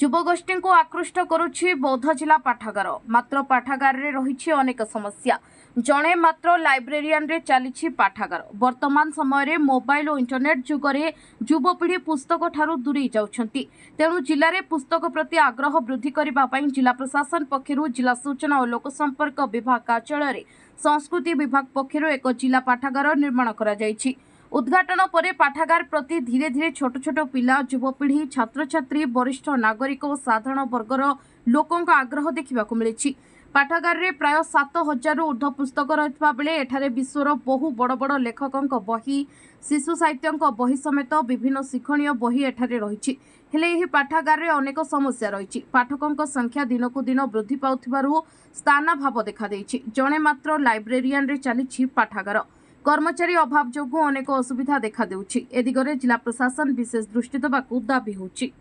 युवगोष्ठी को आकृष्ट करुछि बौद्ध जिला पाठागार। मात्र पाठागार रे रहिछि अनेक समस्या। जणे मात्र लाइब्रेरियन रे चली पाठागार। वर्तमान समय रे मोबाइल और इंटरनेट जुगरे युवपीढ़ी पुस्तक ठारू दूरी जाउछंती। तेणु जिले में पुस्तक प्रति आग्रह वृद्धि करबा पई जिला प्रशासन पक्षरु जिला सूचना और लोक संपर्क विभाग कार्यालय रे संस्कृति विभाग पक्षरु एक जिला पाठागार निर्माण करा जायछि। उद्घाटन पर पाठागार प्रति धीरे धीरे छोट छोट पिला युवपीढ़ी छात्र छात्री वरिष्ठ नागरिक और साधारण वर्गर लोकों आग्रह देखा मिली। पाठागार रे प्राय 7000 ऊर्ध्व पुस्तक रहितबा बेले एठारे विश्वर बहु बड़ बड़ लेखकों बही शिशु साहित्यों बही समेत विभिन्न शिक्षणीय बही एठारे रहिछि। हेले एही पाठागार रे अनेक समस्या रहिछि। पाठकों संख्या दिनकु दिन वृद्धि पाउथिबारु स्थानाभाव देखा देइछि। जणे मात्र लाइब्रेरियन रे चली पाठागार। कर्मचारी अभाव जोगु अनेक असुविधा देखा देउछि। ए दिगरे जिला प्रशासन विशेष दृष्टि देबाकू दाबी होछि।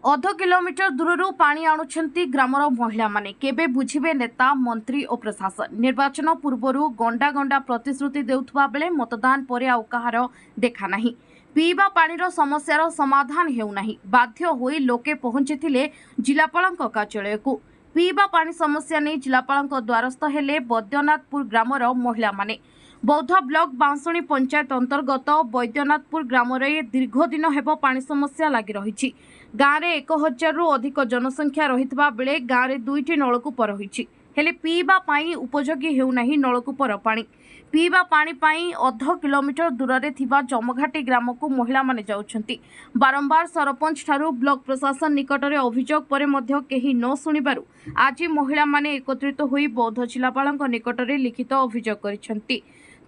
अध किलोमीटर दूररू पानी आणुछंती ग्रामर महिला माने। केबे बुझिबे नेता मंत्री और प्रशासन। निर्वाचन पूर्वरु गंडा गंडा प्रतिश्रुति देउथबा बेले मतदान परे आउ कहार देखा नाही। पीवा पानीर समस्यार समाधान हेउनाही। बाध्य होई लोके पहुंचीथिले जिलापालक कार्यालय को। पीवा पानी समस्या नहीं जिलापालक द्वारस्थ हेले बैद्यनाथपुर ग्रामर महिला माने। बौद्ध ब्लॉक बांसुणी पंचायत अंतर्गत बैद्यनाथपुर ग्राम दीर्घ दिन हेब पानी समस्या लगी रही। गाँव में 1000 रु अधिक जनसंख्या रहितबा बेले गाँव में 2टी नलकूप रही। हेले पीवा पाई उपयोगी हेउनाही नलकूपर पानी। पीवा पानी पाई अध किलोमीटर दूर रे थिबा जमघाटी ग्राम को महिला माने जाउछंती। बारंबार सरपंच ठारू ब्लॉक प्रशासन निकट में अभियोग पर मध्य केही न सुनिबारु आज महिला माने एकत्रित होई बौद्ध जिलापालक निकट में लिखित अभियोग करिसेंती।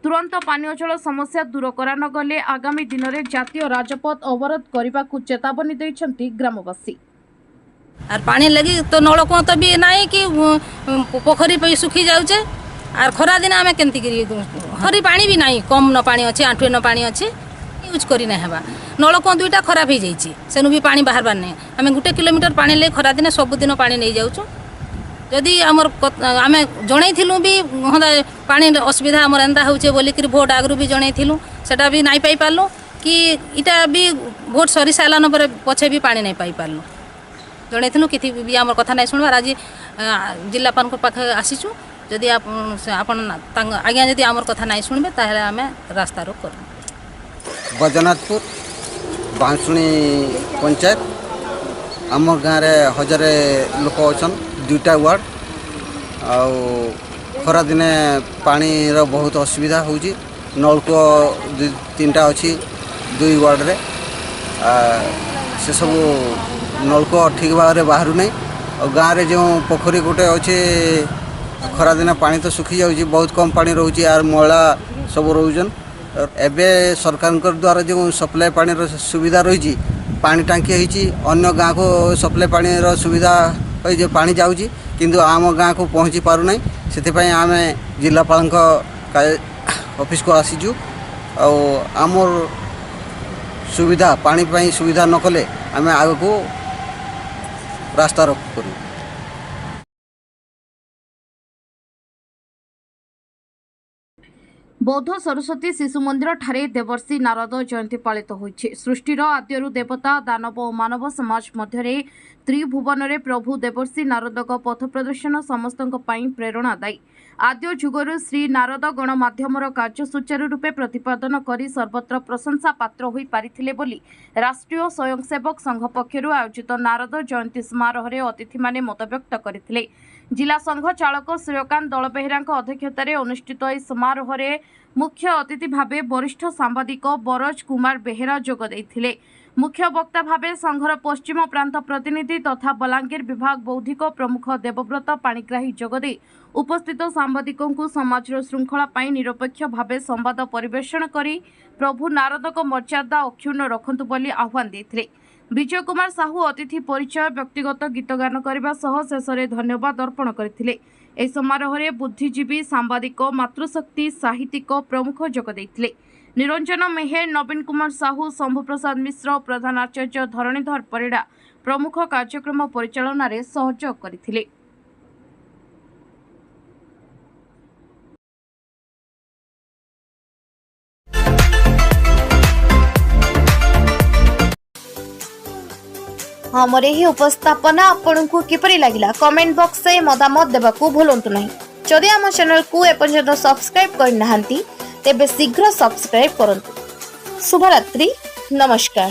तुरंत पानीय जल समस्या दूर करा न गले आगामी दिन में जातीय राजपथ अवरोध करने को चेतावनी देइछंती ग्रामवासी। आर पानी लगी तो नलकूप तो भी नहीं कि पोखरी पे सुखी जाऊे। आर खरा दिन आम केमती हरी पानी भी नहीं कम न पानी अच्छे आंठुए न पानी अच्छे यूज करी ना हेबा। नलकूप 2टा खराब हो जाइए सेनु भी पानी बाहर नहीं। आम 1 किलोमीटर पानी ले खरा दिन सबुदिन पानी नहीं जाऊँ। जदि आमर आम जनईलु भी पानी असुविधा आमर एंता होचे बोलिक भोट आगु भी जनईलु सेटा भी नहीं पाई पार्लु कि इटा भी भोट सरी सारान पर पछे भी पानी नहीं पाई पार्लु। जनईलु कि भी आम कथा नहीं शुणवार आज जिलापाल पाखे आसीचु। जदि आज्ञा जदि आमर कथा नहीं शुणबे ताहले आम रास्ता रोक कर। बैद्यनाथपुर बांसुणी पंचायत आम गाँव में 1000 लोक अच्छा 2टा वार्ड खरा दिने पानी बहुत असुविधा होची। नलकूप 3टा अच्छी 2 वार्ड रे से सब नलकूप ठीक भाव में बाहर नहीं। और गाँव में जो पोखरी गोटे अच्छे खरा दिन पानी तो सुखी जाऊँगी बहुत कम पानी रोचे आर महिला सब रोचन। एबे सरकार द्वारा जो सप्लाई पानी सुविधा रही पानी टांकी होती अन्य गाँव को सप्लाई पानी सुविधा जो पानी जाऊँगी किंतु आम गाँव को पहुँची पार ना से आम जिलापाल ऑफिस को आसीचु। आमर सुविधा पानी पाई सुविधा न कले आम आग को रास्ता रोक करूँ। बौद्ध सरस्वती शिशु मंदिर ठारे देवर्षि नारद जयंती पालित होइछि। सृष्टिर आद्यरु देवता दानव और मानव समाज मध्य त्रिभुवन रे प्रभु देवर्षि नारद पथ प्रदर्शन समस्तक पई प्रेरणादायी। आद्य जुगरु श्री नारद गणमाध्यमर कार्य सुचारू रूपे प्रतिपादन करी सर्वत्र प्रशंसा पात्र होई पारिथिले बोली राष्ट्रीय स्वयंसेवक संघ पक्षरु आयोजित नारद जयंती समारोह रे अतिथि माने मत व्यक्त करथिले। जिला संघ चालक सूर्यकांत दलबेहरा अध्यक्षतार अनुष्ठित यह समारोह रे मुख्य अतिथि भावे वरिष्ठ सांबादिक बरज कुमार बेहेरा जोग देइथिले। मुख्य वक्ता भावे संघर पश्चिम प्रांत प्रतिनिधि तथा बलांगीर विभाग बौद्धिक प्रमुख देवव्रत पाणिग्राही जोगदे उपस्थित सांबादिकों को समाज श्रृंखला पाई निरपेक्ष भावे संवाद परिवेषण करी प्रभु नारदक मर्यादा अक्षुण्ण रखंतु बोली आह्वान देइथिले। विजय कुमार साहू अतिथि परिचय व्यक्तिगत गीत गान करने शेष में धन्यवाद अर्पण करथिले। एह समारोह रे बुद्धिजीवी सांबादिक मातृशक्ति साहित्यिक प्रमुख जोग देइथिले। निरंजन मेहेर नवीन कुमार साहू शंभु प्रसाद मिश्र प्रधान आचार्य धरणीधर परिड़ा प्रमुख कार्यक्रम परिचालन में सहयोग करथिले। हमर एही उपस्थापना आपनकु किपरि लागिला कमेंट बॉक्स रे मतामत देबाकू भूलंतु नहीं। जदि आम चैनल को एपर्यंत सब्सक्राइब करनाहांती तेबे शीघ्र सब्सक्राइब करंतु। शुभरात्रि, नमस्कार।